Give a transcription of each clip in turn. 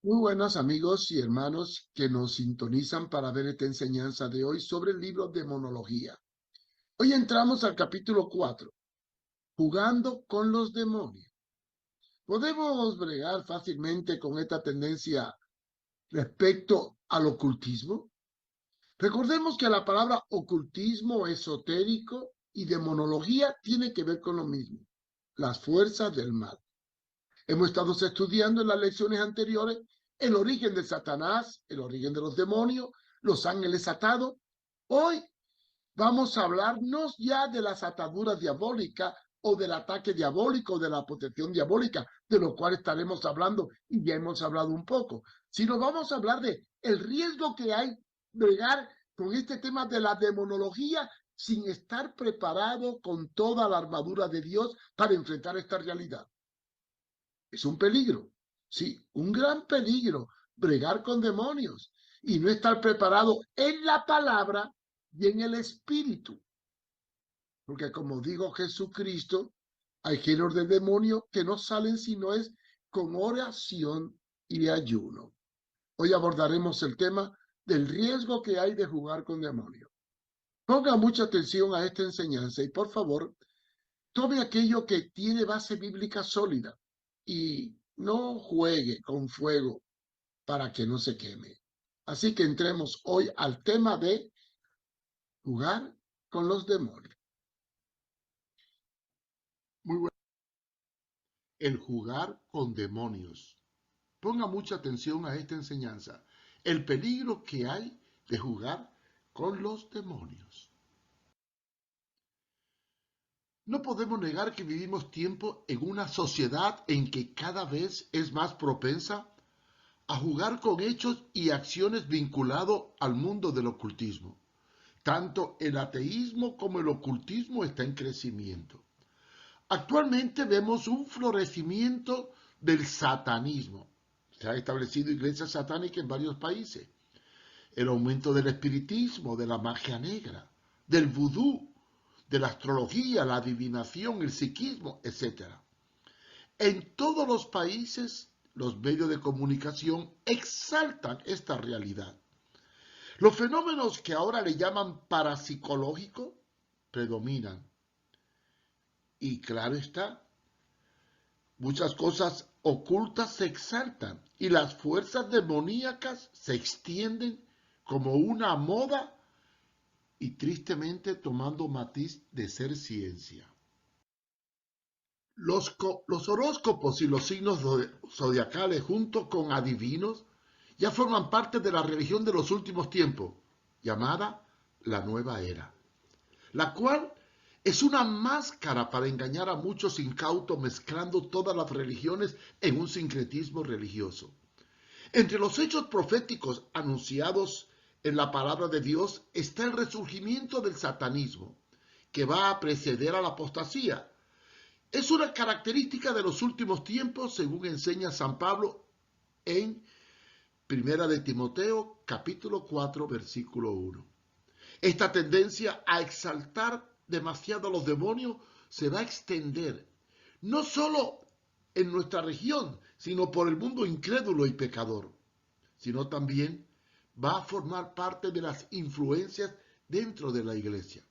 Muy buenos amigos y hermanos que nos sintonizan para ver esta enseñanza de hoy sobre el libro de Demonología. Hoy entramos al capítulo 4, jugando con los demonios. ¿Podemos bregar fácilmente con esta tendencia respecto al ocultismo? Recordemos que la palabra ocultismo, esotérico y demonología tiene que ver con lo mismo, las fuerzas del mal. Hemos estado estudiando en las lecciones anteriores el origen de Satanás, el origen de los demonios, los ángeles atados. Hoy vamos a hablarnos ya de las ataduras diabólicas o del ataque diabólico, de la protección diabólica, de lo cual estaremos hablando y ya hemos hablado un poco. Sino vamos a hablar de el riesgo que hay de bregar con este tema de la demonología sin estar preparado con toda la armadura de Dios para enfrentar esta realidad. Es un peligro, sí, un gran peligro bregar con demonios y no estar preparado en la palabra y en el espíritu. Porque como dijo Jesucristo, hay géneros de demonios que no salen si no es con oración y ayuno. Hoy abordaremos el tema del riesgo que hay de jugar con demonios. Ponga mucha atención a esta enseñanza y por favor, tome aquello que tiene base bíblica sólida y no juegue con fuego para que no se queme. Así que entremos hoy al tema de jugar con los demonios. Muy bueno. El jugar con demonios. Ponga mucha atención a esta enseñanza. El peligro que hay de jugar con los demonios. No podemos negar que vivimos tiempo en una sociedad en que cada vez es más propensa a jugar con hechos y acciones vinculados al mundo del ocultismo. Tanto el ateísmo como el ocultismo está en crecimiento. Actualmente vemos un florecimiento del satanismo. Se ha establecido iglesias satánicas en varios países. El aumento del espiritismo, de la magia negra, del vudú, de la astrología, la adivinación, el psiquismo, etc. En todos los países, los medios de comunicación exaltan esta realidad. Los fenómenos que ahora le llaman parapsicológicos predominan. Y claro está, muchas cosas ocultas se exaltan y las fuerzas demoníacas se extienden como una moda y tristemente tomando matiz de ser ciencia. Los horóscopos y los signos zodiacales junto con adivinos ya forman parte de la religión de los últimos tiempos, llamada la nueva era, la cual es una máscara para engañar a muchos incautos mezclando todas las religiones en un sincretismo religioso. Entre los hechos proféticos anunciados en la palabra de Dios está el resurgimiento del satanismo, que va a preceder a la apostasía. Es una característica de los últimos tiempos, según enseña San Pablo en Primera de Timoteo, capítulo 4, versículo 1. Esta tendencia a exaltar demasiado a los demonios se va a extender, no solo en nuestra región, sino por el mundo incrédulo y pecador, sino también va a formar parte de las influencias dentro de la iglesia.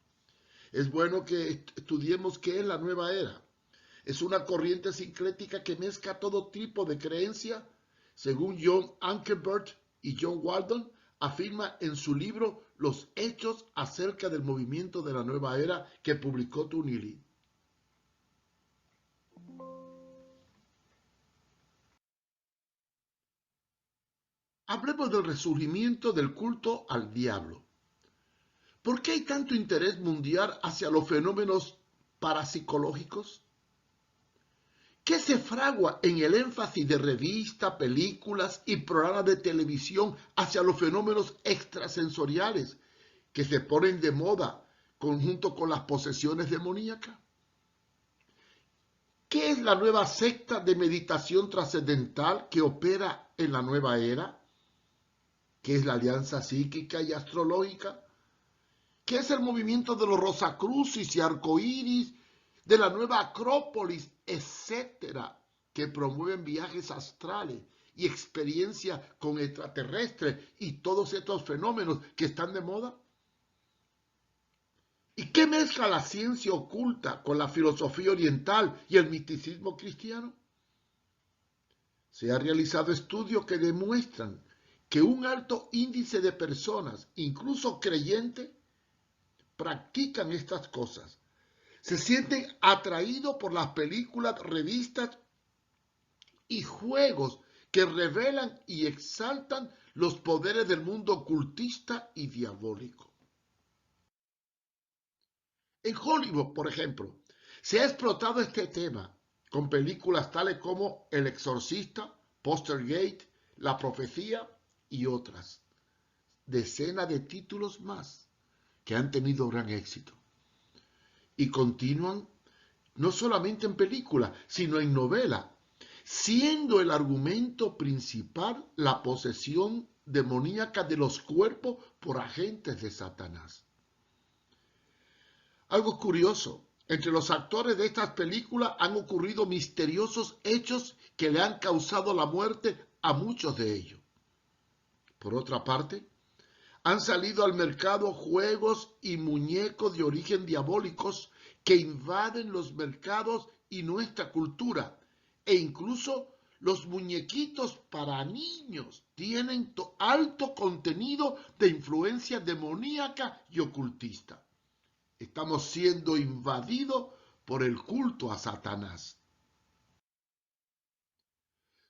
Es bueno que estudiemos qué es la nueva era. Es una corriente sincrética que mezcla todo tipo de creencia, según John Ankerberg y John Walton afirma en su libro Los hechos acerca del movimiento de la nueva era que publicó Tunili. Hablemos del resurgimiento del culto al diablo. ¿Por qué hay tanto interés mundial hacia los fenómenos parapsicológicos? ¿Qué se fragua en el énfasis de revistas, películas y programas de televisión hacia los fenómenos extrasensoriales que se ponen de moda conjunto con las posesiones demoníacas? ¿Qué es la nueva secta de meditación trascendental que opera en la nueva era? ¿Qué es la alianza psíquica y astrológica? ¿Qué es el movimiento de los rosacrucis y arcoíris, de la nueva Acrópolis, etcétera, que promueven viajes astrales y experiencia con extraterrestres y todos estos fenómenos que están de moda? ¿Y qué mezcla la ciencia oculta con la filosofía oriental y el misticismo cristiano? Se han realizado estudios que demuestran que un alto índice de personas, incluso creyentes, practican estas cosas. Se sienten atraídos por las películas, revistas y juegos que revelan y exaltan los poderes del mundo ocultista y diabólico. En Hollywood, por ejemplo, se ha explotado este tema con películas tales como El Exorcista, Poltergeist, La Profecía y otras. Decenas de títulos más que han tenido gran éxito. Y continúan no solamente en películas, sino en novelas, siendo el argumento principal la posesión demoníaca de los cuerpos por agentes de Satanás. Algo curioso, entre los actores de estas películas han ocurrido misteriosos hechos que le han causado la muerte a muchos de ellos. Por otra parte, han salido al mercado juegos y muñecos de origen diabólicos que invaden los mercados y nuestra cultura, e incluso los muñequitos para niños tienen alto contenido de influencia demoníaca y ocultista. Estamos siendo invadidos por el culto a Satanás.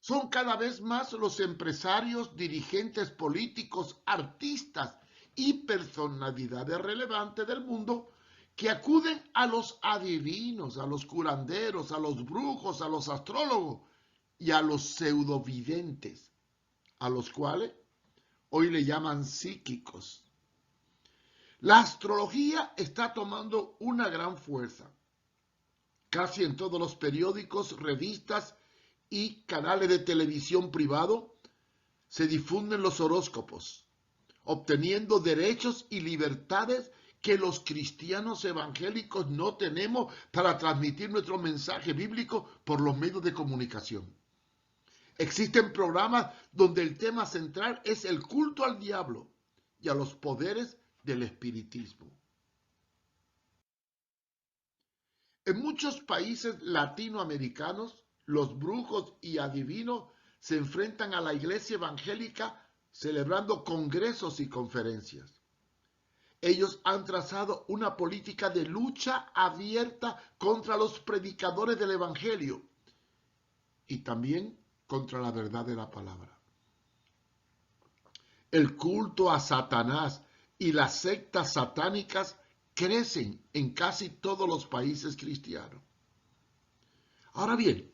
Son cada vez más los empresarios, dirigentes políticos, artistas y personalidades relevantes del mundo que acuden a los adivinos, a los curanderos, a los brujos, a los astrólogos y a los pseudovidentes, a los cuales hoy le llaman psíquicos. La astrología está tomando una gran fuerza. Casi en todos los periódicos, revistas y canales de televisión privado se difunden los horóscopos, obteniendo derechos y libertades que los cristianos evangélicos no tenemos para transmitir nuestro mensaje bíblico por los medios de comunicación. Existen programas donde el tema central es el culto al diablo y a los poderes del espiritismo. En muchos países latinoamericanos, los brujos y adivinos se enfrentan a la iglesia evangélica celebrando congresos y conferencias. Ellos han trazado una política de lucha abierta contra los predicadores del evangelio y también contra la verdad de la palabra. El culto a Satanás y las sectas satánicas crecen en casi todos los países cristianos. Ahora bien,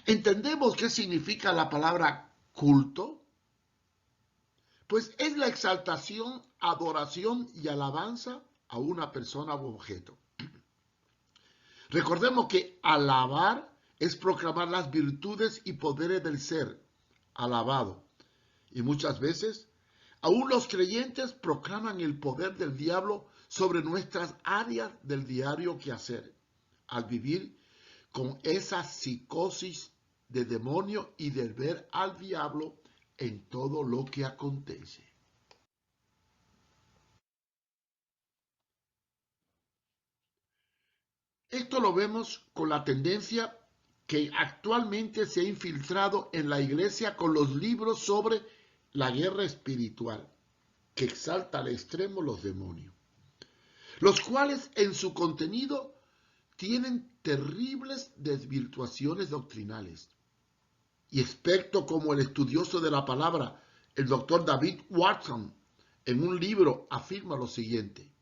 ¿entendemos qué significa la palabra culto? Pues es la exaltación, adoración y alabanza a una persona u objeto. Recordemos que alabar es proclamar las virtudes y poderes del ser alabado. Y muchas veces, aún los creyentes proclaman el poder del diablo sobre nuestras áreas del diario quehacer, al vivir con esa psicosis de demonio y de ver al diablo en todo lo que acontece. Esto lo vemos con la tendencia que actualmente se ha infiltrado en la iglesia con los libros sobre la guerra espiritual, que exalta al extremo los demonios, los cuales en su contenido tienen terribles desvirtuaciones doctrinales. Y expertos como el estudioso de la palabra, el doctor David Watson, en un libro afirma lo siguiente: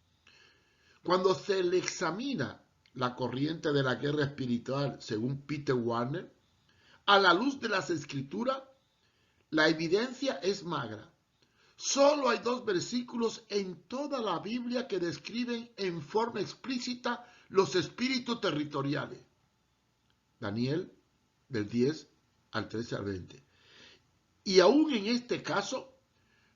cuando se le examina la corriente de la guerra espiritual según Peter Warner, a la luz de las escrituras, la evidencia es magra. Solo hay 2 versículos en toda la Biblia que describen en forma explícita los espíritus territoriales. Daniel, del 10 al 13 al 20. Y aún en este caso,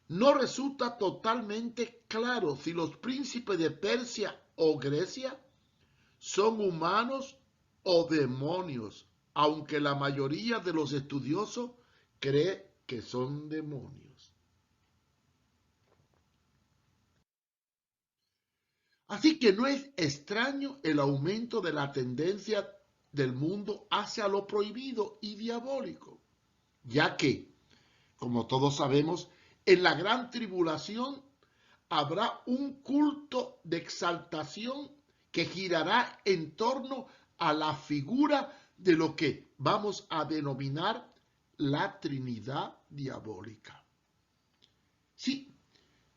no resulta totalmente claro si los príncipes de Persia o Grecia son humanos o demonios, aunque la mayoría de los estudiosos cree que son demonios. Así que no es extraño el aumento de la tendencia del mundo hacia lo prohibido y diabólico, ya que, como todos sabemos, en la gran tribulación habrá un culto de exaltación que girará en torno a la figura de lo que vamos a denominar la Trinidad diabólica. Sí,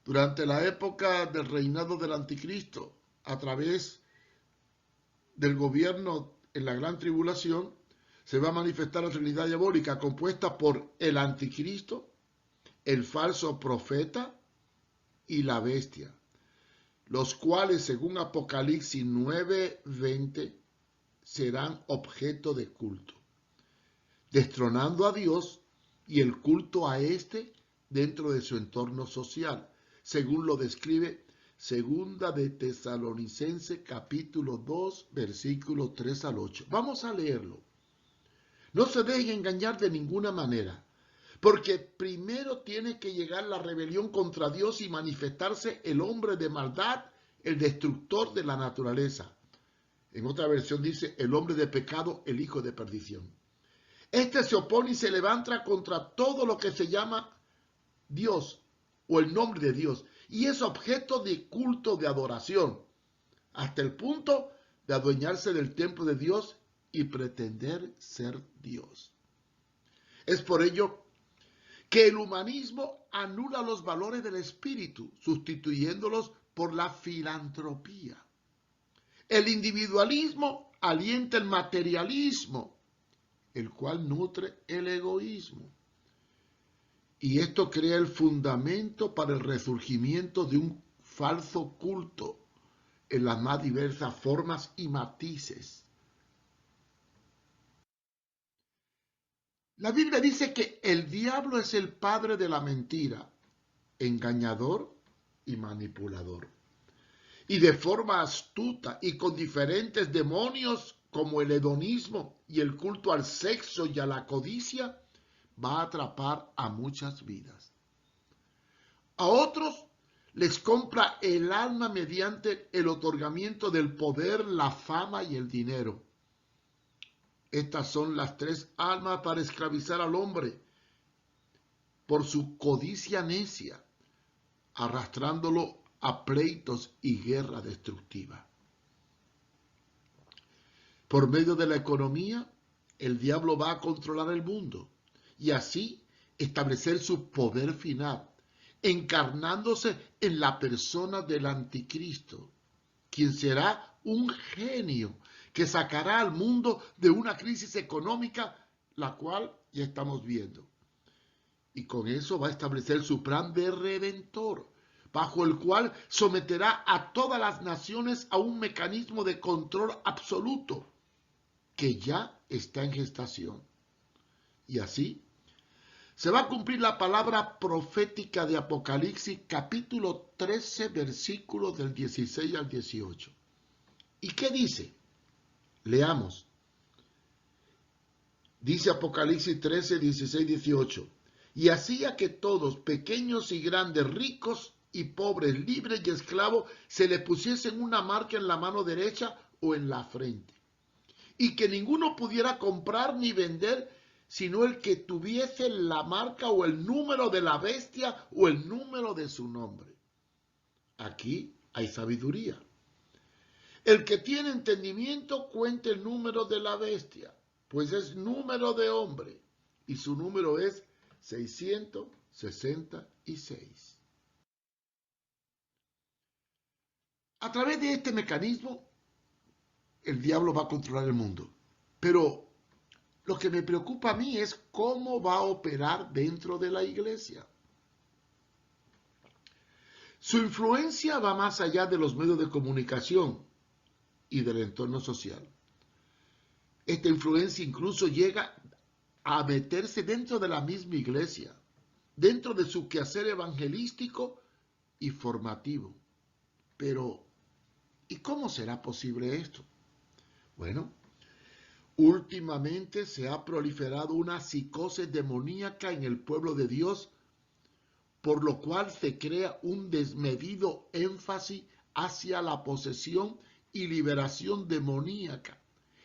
durante la época del reinado del anticristo, a través del gobierno en la gran tribulación, se va a manifestar la Trinidad diabólica compuesta por el anticristo, el falso profeta y la bestia, los cuales, según Apocalipsis 9:20, serán objeto de culto, destronando a Dios y el culto a éste dentro de su entorno social, según lo describe Segunda de Tesalonicenses capítulo 2, versículos 3 al 8. Vamos a leerlo. No se dejen engañar de ninguna manera, porque primero tiene que llegar la rebelión contra Dios y manifestarse el hombre de maldad, el destructor de la naturaleza. En otra versión dice, el hombre de pecado, el hijo de perdición. Este se opone y se levanta contra todo lo que se llama Dios o el nombre de Dios, y es objeto de culto, de adoración, hasta el punto de adueñarse del templo de Dios y pretender ser Dios. Es por ello que el humanismo anula los valores del espíritu, sustituyéndolos por la filantropía. El individualismo alienta el materialismo, el cual nutre el egoísmo. Y esto crea el fundamento para el resurgimiento de un falso culto en las más diversas formas y matices. La Biblia dice que el diablo es el padre de la mentira, engañador y manipulador. Y de forma astuta y con diferentes demonios como el hedonismo y el culto al sexo y a la codicia, va a atrapar a muchas vidas. A otros les compra el alma mediante el otorgamiento del poder, la fama y el dinero. Estas son las tres almas para esclavizar al hombre por su codicia necia, arrastrándolo a pleitos y guerra destructiva. Por medio de la economía, el diablo va a controlar el mundo y así establecer su poder final, encarnándose en la persona del anticristo, quien será un genio que sacará al mundo de una crisis económica, la cual ya estamos viendo. Y con eso va a establecer su plan de redentor, bajo el cual someterá a todas las naciones a un mecanismo de control absoluto, que ya está en gestación. Y así se va a cumplir la palabra profética de Apocalipsis capítulo 13, versículos del 16 al 18. ¿Y qué dice? Leamos. Dice Apocalipsis 13, 16, 18. Y hacía que todos, pequeños y grandes, ricos y pobres, libres y esclavos, se le pusiesen una marca en la mano derecha o en la frente. Y que ninguno pudiera comprar ni vender, sino el que tuviese la marca o el número de la bestia o el número de su nombre. Aquí hay sabiduría. El que tiene entendimiento cuente el número de la bestia, pues es número de hombre, y su número es 666. A través de este mecanismo, el diablo va a controlar el mundo. Pero lo que me preocupa a mí es cómo va a operar dentro de la iglesia. Su influencia va más allá de los medios de comunicación y del entorno social. Esta influencia incluso llega a meterse dentro de la misma iglesia, dentro de su quehacer evangelístico y formativo. Pero, ¿y cómo será posible esto? Bueno, Últimamente se ha proliferado una psicosis demoníaca en el pueblo de Dios, por lo cual se crea un desmedido énfasis hacia la posesión y liberación demoníaca,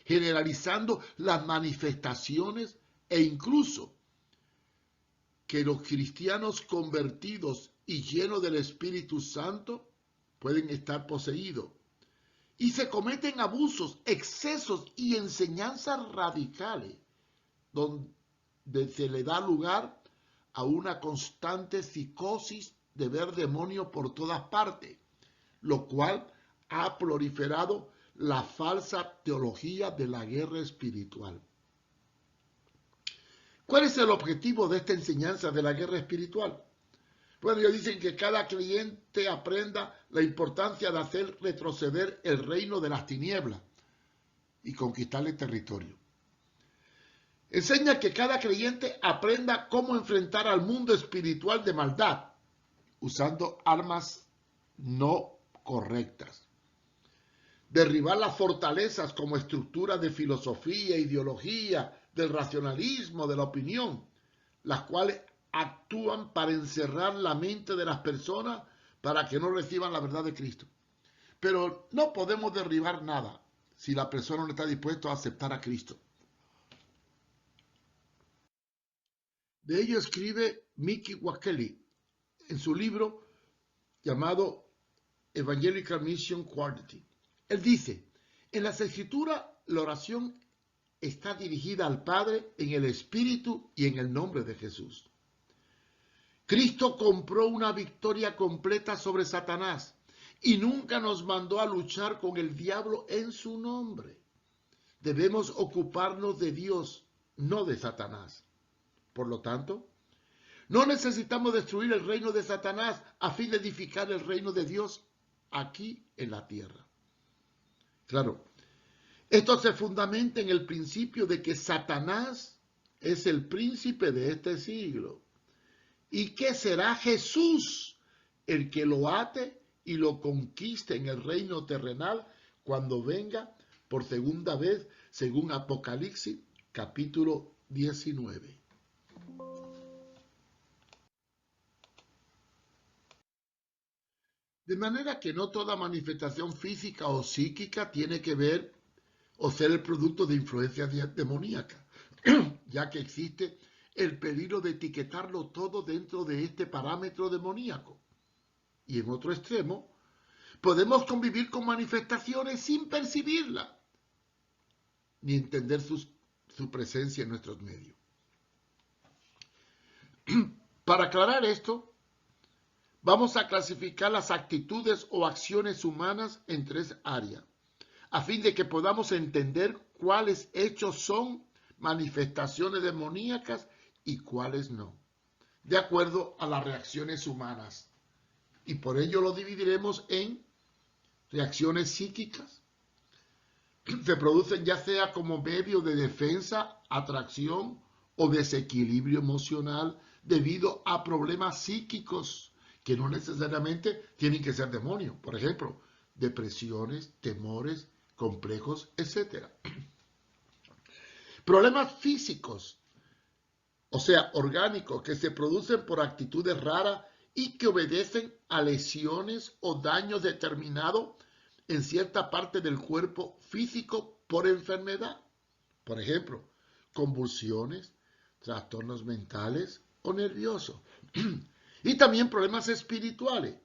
generalizando las manifestaciones e incluso que los cristianos convertidos y llenos del Espíritu Santo pueden estar poseídos. Y se cometen abusos, excesos y enseñanzas radicales, donde se le da lugar a una constante psicosis de ver demonios por todas partes, lo cual ha proliferado la falsa teología de la guerra espiritual. ¿Cuál es el objetivo de esta enseñanza de la guerra espiritual? Bueno, ellos dicen que cada creyente aprenda la importancia de hacer retroceder el reino de las tinieblas y conquistarle territorio. Enseña que cada creyente aprenda cómo enfrentar al mundo espiritual de maldad, usando armas no correctas. Derribar las fortalezas como estructuras de filosofía, ideología, del racionalismo, de la opinión, las cuales actúan para encerrar la mente de las personas para que no reciban la verdad de Cristo. Pero no podemos derribar nada si la persona no está dispuesta a aceptar a Cristo. De ello escribe Mickey Wakely en su libro llamado Evangelical Mission Quality. Él dice, en las Escrituras la oración está dirigida al Padre en el Espíritu y en el nombre de Jesús. Cristo compró una victoria completa sobre Satanás y nunca nos mandó a luchar con el diablo en su nombre. Debemos ocuparnos de Dios, no de Satanás. Por lo tanto, no necesitamos destruir el reino de Satanás a fin de edificar el reino de Dios aquí en la tierra. Claro, esto se fundamenta en el principio de que Satanás es el príncipe de este siglo y que será Jesús el que lo ate y lo conquiste en el reino terrenal cuando venga por segunda vez, según Apocalipsis capítulo 19. De manera que no toda manifestación física o psíquica tiene que ver o ser el producto de influencia demoníaca, ya que existe el peligro de etiquetarlo todo dentro de este parámetro demoníaco. Y en otro extremo, podemos convivir con manifestaciones sin percibirlas, ni entender su presencia en nuestros medios. Para aclarar esto, vamos a clasificar las actitudes o acciones humanas en 3 áreas, a fin de que podamos entender cuáles hechos son manifestaciones demoníacas y cuáles no, de acuerdo a las reacciones humanas. Y por ello lo dividiremos en reacciones psíquicas, se producen ya sea como medio de defensa, atracción o desequilibrio emocional debido a problemas psíquicos que no necesariamente tienen que ser demonios. Por ejemplo, depresiones, temores, complejos, etc. Problemas físicos, o sea, orgánicos, que se producen por actitudes raras y que obedecen a lesiones o daños determinados en cierta parte del cuerpo físico por enfermedad. Por ejemplo, convulsiones, trastornos mentales o nerviosos. Y también problemas espirituales.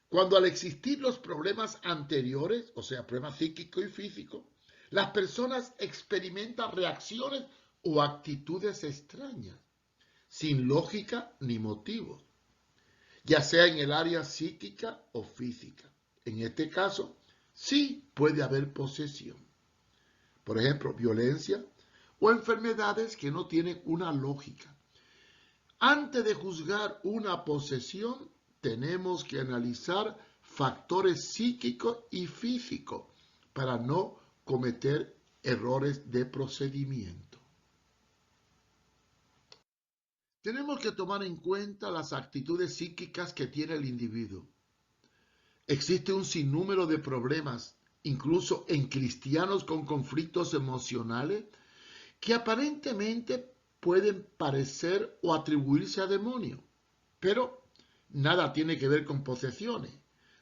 Cuando al existir los problemas anteriores, o sea, problemas psíquicos y físicos, las personas experimentan reacciones o actitudes extrañas, sin lógica ni motivos, ya sea en el área psíquica o física. En este caso, sí puede haber posesión. Por ejemplo, violencia o enfermedades que no tienen una lógica. Antes de juzgar una posesión, tenemos que analizar factores psíquicos y físicos para no cometer errores de procedimiento. Tenemos que tomar en cuenta las actitudes psíquicas que tiene el individuo. Existe un sinnúmero de problemas incluso en cristianos con conflictos emocionales, que aparentemente pueden parecer o atribuirse a demonios, pero nada tiene que ver con posesiones,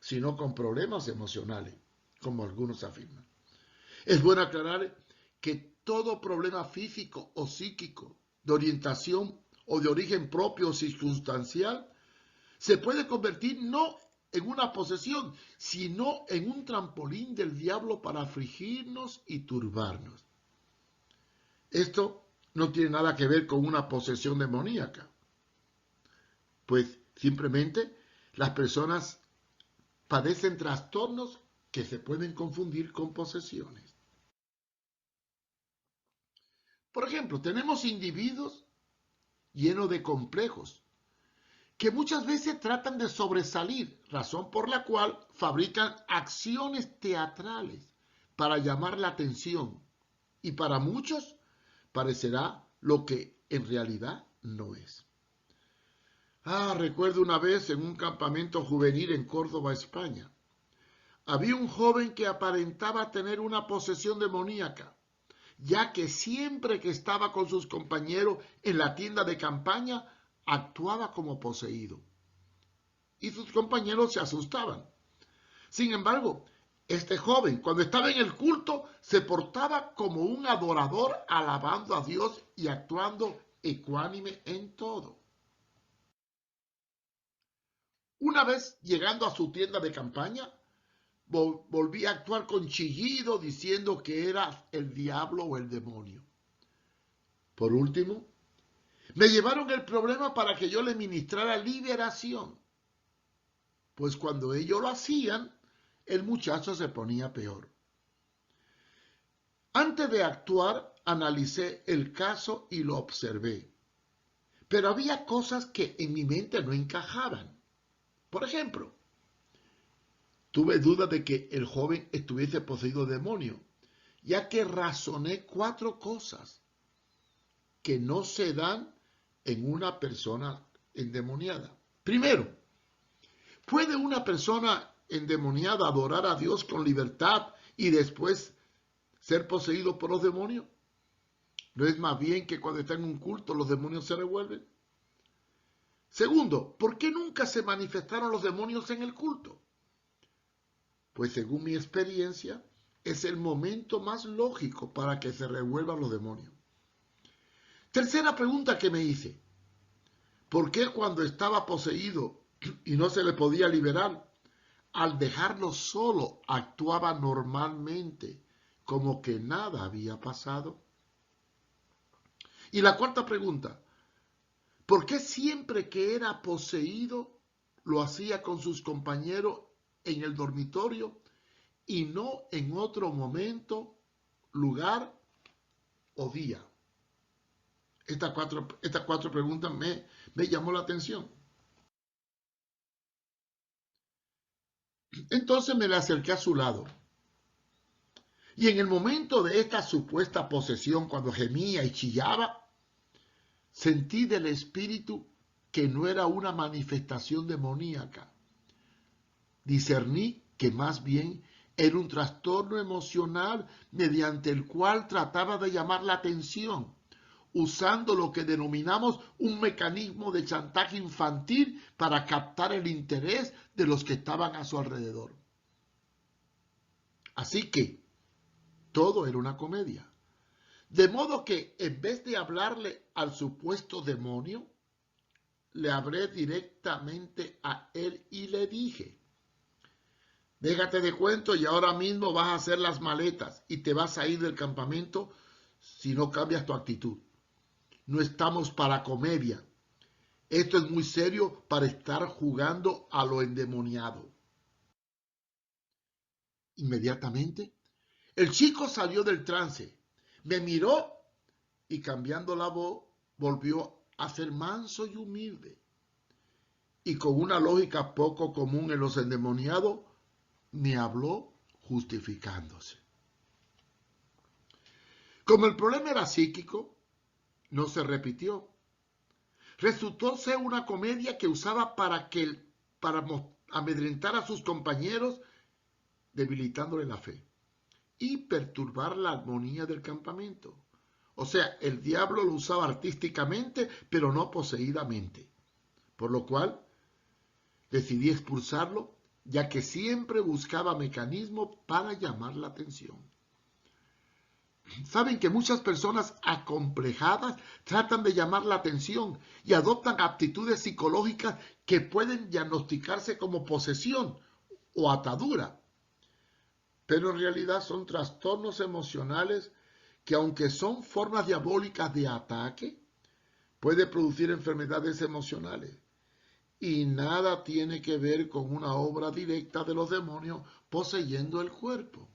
sino con problemas emocionales, como algunos afirman. Es bueno aclarar que todo problema físico o psíquico, de orientación o de origen propio o circunstancial, se puede convertir no en una posesión, sino en un trampolín del diablo para afligirnos y turbarnos. Esto no tiene nada que ver con una posesión demoníaca, pues simplemente las personas padecen trastornos que se pueden confundir con posesiones. Por ejemplo, tenemos individuos llenos de complejos que muchas veces tratan de sobresalir, razón por la cual fabrican acciones teatrales para llamar la atención, y para muchos parecerá lo que en realidad no es. Recuerdo una vez en un campamento juvenil en Córdoba, España. Había un joven que aparentaba tener una posesión demoníaca, ya que siempre que estaba con sus compañeros en la tienda de campaña, actuaba como poseído. Y sus compañeros se asustaban. Sin embargo, este joven, cuando estaba en el culto, se portaba como un adorador, alabando a Dios y actuando ecuánime en todo. Una vez llegando a su tienda de campaña, volví a actuar con chillido, diciendo que era el diablo o el demonio. Por último, me llevaron el problema para que yo le ministrara liberación, pues cuando ellos lo hacían, el muchacho se ponía peor. Antes de actuar, analicé el caso y lo observé, pero había cosas que en mi mente no encajaban. Por ejemplo, tuve duda de que el joven estuviese poseído de demonio, ya que razoné 4 cosas que no se dan en una persona endemoniada. Primero, ¿puede una persona endemoniada adorar a Dios con libertad y después ser poseído por los demonios? ¿No es más bien que cuando está en un culto los demonios se revuelven? Segundo, ¿por qué nunca se manifestaron los demonios en el culto? Pues según mi experiencia, es el momento más lógico para que se revuelvan los demonios. Tercera pregunta que me hice: ¿por qué cuando estaba poseído y no se le podía liberar, al dejarlo solo actuaba normalmente, como que nada había pasado? Y la cuarta pregunta: ¿por qué siempre que era poseído lo hacía con sus compañeros en el dormitorio y no en otro momento, lugar o día? Estas cuatro preguntas me llamó la atención. Entonces me le acerqué a su lado. Y en el momento de esta supuesta posesión, cuando gemía y chillaba, sentí del espíritu que no era una manifestación demoníaca. Discerní que más bien era un trastorno emocional mediante el cual trataba de llamar la atención, usando lo que denominamos un mecanismo de chantaje infantil para captar el interés de los que estaban a su alrededor. Así que todo era una comedia. De modo que en vez de hablarle al supuesto demonio, le hablé directamente a él y le dije: déjate de cuento y ahora mismo vas a hacer las maletas y te vas a ir del campamento si no cambias tu actitud. No estamos para comedia. Esto es muy serio para estar jugando a lo endemoniado. Inmediatamente, el chico salió del trance, me miró y, cambiando la voz, volvió a ser manso y humilde. Y con una lógica poco común en los endemoniados, me habló justificándose. Como el problema era psíquico, no se repitió. Resultó ser una comedia que usaba para amedrentar a sus compañeros, debilitándole la fe. y perturbar la armonía del campamento. O sea, el diablo lo usaba artísticamente, pero no poseídamente. Por lo cual, decidí expulsarlo, ya que siempre buscaba mecanismos para llamar la atención. Saben que muchas personas acomplejadas tratan de llamar la atención y adoptan aptitudes psicológicas que pueden diagnosticarse como posesión o atadura, pero en realidad son trastornos emocionales que, aunque son formas diabólicas de ataque, puede producir enfermedades emocionales y nada tiene que ver con una obra directa de los demonios poseyendo el cuerpo.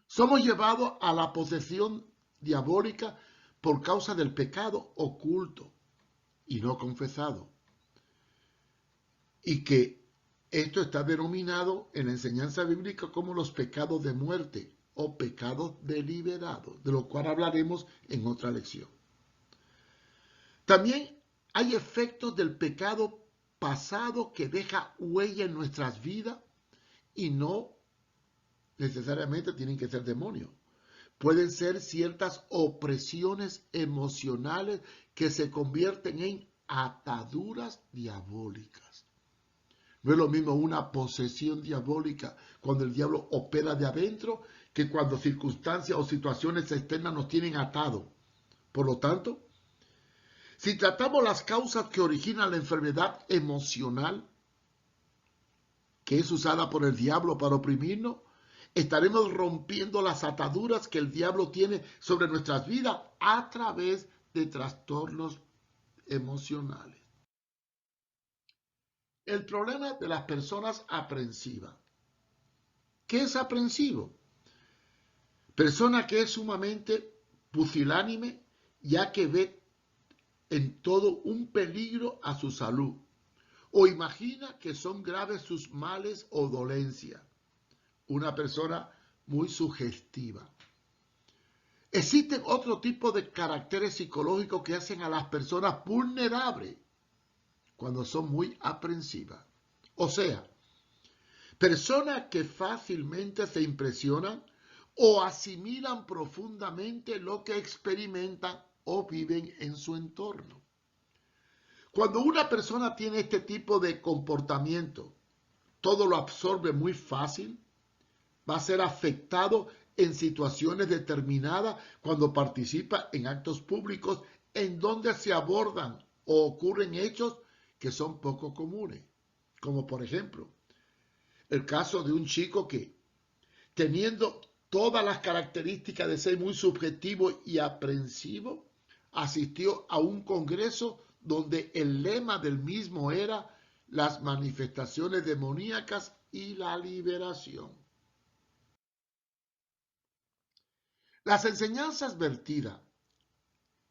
Somos llevados a la posesión diabólica por causa del pecado oculto y no confesado, y que esto está denominado en la enseñanza bíblica como los pecados de muerte o pecados deliberados, de lo cual hablaremos en otra lección. También hay efectos del pecado pasado que deja huella en nuestras vidas y no necesariamente tienen que ser demonios. Pueden ser ciertas opresiones emocionales que se convierten en ataduras diabólicas. No es lo mismo una posesión diabólica cuando el diablo opera de adentro que cuando circunstancias o situaciones externas nos tienen atados. Por lo tanto, si tratamos las causas que originan la enfermedad emocional, que es usada por el diablo para oprimirnos, estaremos rompiendo las ataduras que el diablo tiene sobre nuestras vidas a través de trastornos emocionales. El problema de las personas aprensivas. ¿Qué es aprensivo? Persona que es sumamente pusilánime, ya que ve en todo un peligro a su salud, o imagina que son graves sus males o dolencias. Una persona muy sugestiva. Existen otro tipo de caracteres psicológicos que hacen a las personas vulnerables cuando son muy aprensivas. O sea, personas que fácilmente se impresionan o asimilan profundamente lo que experimentan o viven en su entorno. Cuando una persona tiene este tipo de comportamiento, todo lo absorbe muy fácil, va a ser afectado en situaciones determinadas cuando participa en actos públicos en donde se abordan o ocurren hechos que son poco comunes. Como por ejemplo, el caso de un chico que, teniendo todas las características de ser muy subjetivo y aprensivo, asistió a un congreso donde el lema del mismo era las manifestaciones demoníacas y la liberación. Las enseñanzas vertidas,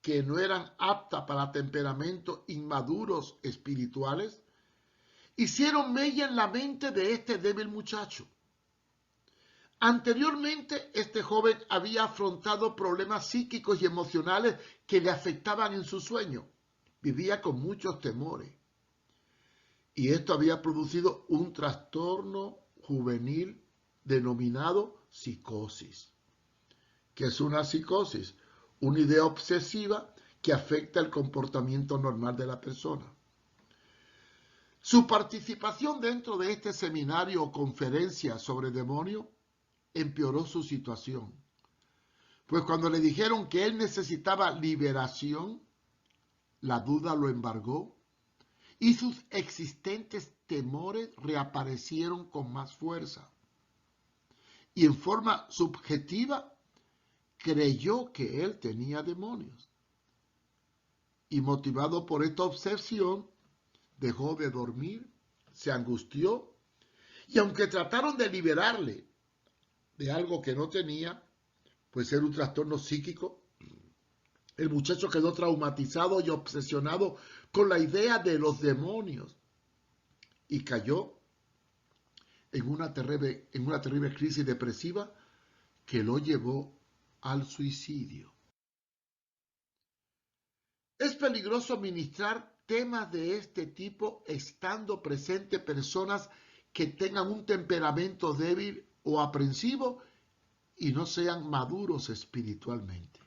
que no eran aptas para temperamentos inmaduros espirituales, hicieron mella en la mente de este débil muchacho. Anteriormente, este joven había afrontado problemas psíquicos y emocionales que le afectaban en su sueño. Vivía con muchos temores. Y esto había producido un trastorno juvenil denominado psicosis. ¿Qué es una psicosis? Una idea obsesiva que afecta el comportamiento normal de la persona. Su participación dentro de este seminario o conferencia sobre demonios empeoró su situación. Pues cuando le dijeron que él necesitaba liberación, la duda lo embargó y sus existentes temores reaparecieron con más fuerza. Y en forma subjetiva creyó que él tenía demonios. Y motivado por esta obsesión, dejó de dormir, se angustió y aunque trataron de liberarle de algo que no tenía, pues era un trastorno psíquico, el muchacho quedó traumatizado y obsesionado con la idea de los demonios y cayó en una terrible crisis depresiva que lo llevó al suicidio. Es peligroso ministrar temas de este tipo estando presentes personas que tengan un temperamento débil o aprensivo y no sean maduros espiritualmente.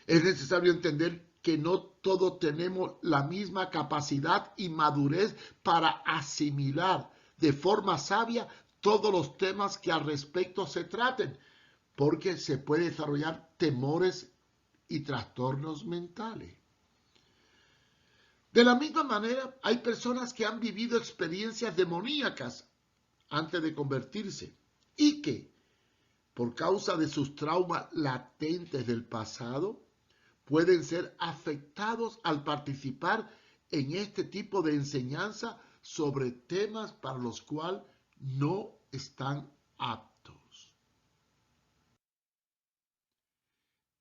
Es necesario entender que no todos tenemos la misma capacidad y madurez para asimilar de forma sabia todos los temas que al respecto se traten, porque se puede desarrollar temores y trastornos mentales. De la misma manera, hay personas que han vivido experiencias demoníacas antes de convertirse y que, por causa de sus traumas latentes del pasado, pueden ser afectados al participar en este tipo de enseñanza sobre temas para los cuales no están aptos.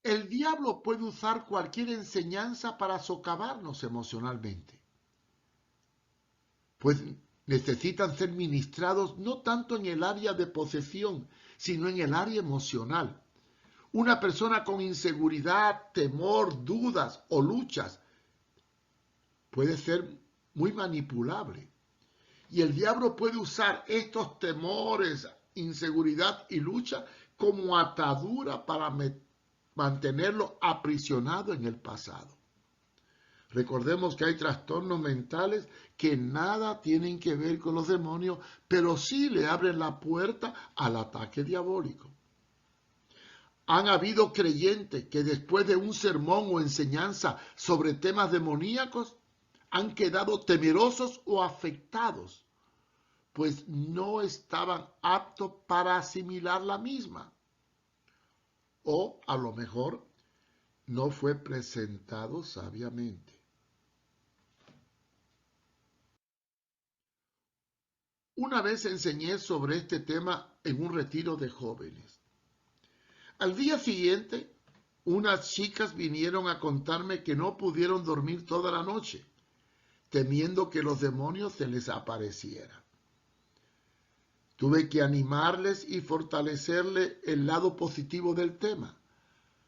El diablo puede usar cualquier enseñanza para socavarnos emocionalmente, pues necesitan ser ministrados no tanto en el área de posesión, sino en el área emocional. Una persona con inseguridad, temor, dudas o luchas puede ser muy manipulable. Y el diablo puede usar estos temores, inseguridad y lucha como atadura para mantenerlo aprisionado en el pasado. Recordemos que hay trastornos mentales que nada tienen que ver con los demonios, pero sí le abren la puerta al ataque diabólico. Han habido creyentes que después de un sermón o enseñanza sobre temas demoníacos han quedado temerosos o afectados, pues no estaban aptos para asimilar la misma. O a lo mejor no fue presentado sabiamente. Una vez enseñé sobre este tema en un retiro de jóvenes. Al día siguiente, unas chicas vinieron a contarme que no pudieron dormir toda la noche, temiendo que los demonios se les aparecieran. Tuve que animarles y fortalecerles el lado positivo del tema,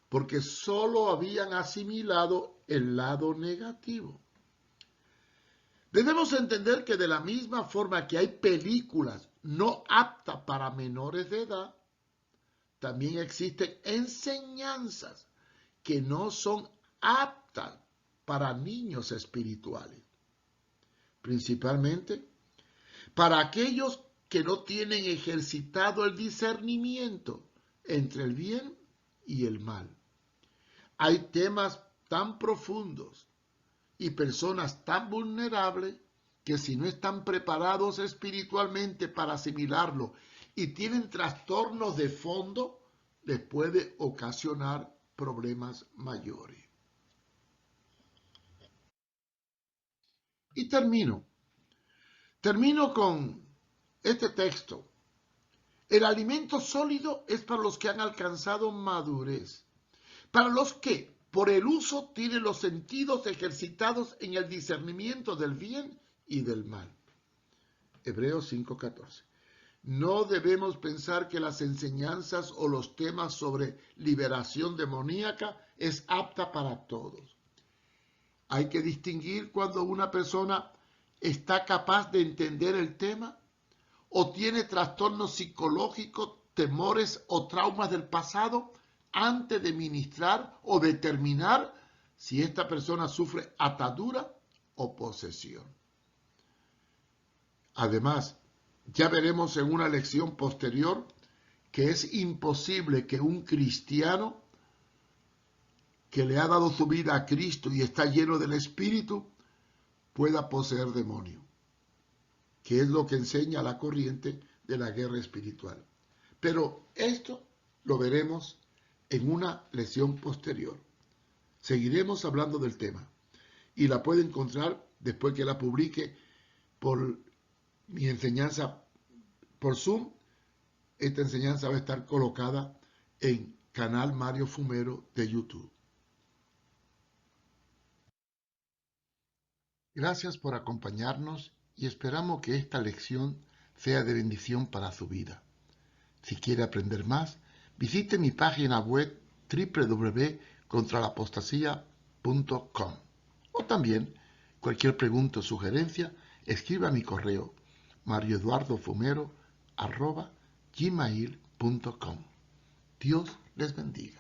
porque solo habían asimilado el lado negativo. Debemos entender que de la misma forma que hay películas no aptas para menores de edad, también existen enseñanzas que no son aptas para niños espirituales, principalmente para aquellos que no tienen ejercitado el discernimiento entre el bien y el mal. Hay temas tan profundos y personas tan vulnerables que si no están preparados espiritualmente para asimilarlo y tienen trastornos de fondo, les puede ocasionar problemas mayores. Y termino con este texto. El alimento sólido es para los que han alcanzado madurez, para los que por el uso tienen los sentidos ejercitados en el discernimiento del bien y del mal. Hebreos 5:14. No debemos pensar que las enseñanzas o los temas sobre liberación demoníaca es apta para todos. Hay que distinguir cuando una persona está capaz de entender el tema o tiene trastornos psicológicos, temores o traumas del pasado antes de ministrar o determinar si esta persona sufre atadura o posesión. Además, ya veremos en una lección posterior que es imposible que un cristiano que le ha dado su vida a Cristo y está lleno del Espíritu pueda poseer demonio, que es lo que enseña la corriente de la guerra espiritual. Pero esto lo veremos en una lección posterior. Seguiremos hablando del tema y la puede encontrar después que la publique por mi enseñanza por Zoom. Esta enseñanza va a estar colocada en canal Mario Fumero de YouTube. Gracias por acompañarnos y esperamos que esta lección sea de bendición para su vida. Si quiere aprender más, visite mi página web www.contralapostasía.com o también cualquier pregunta o sugerencia, escriba a mi correo marioeduardofumero@gmail.com. Dios les bendiga.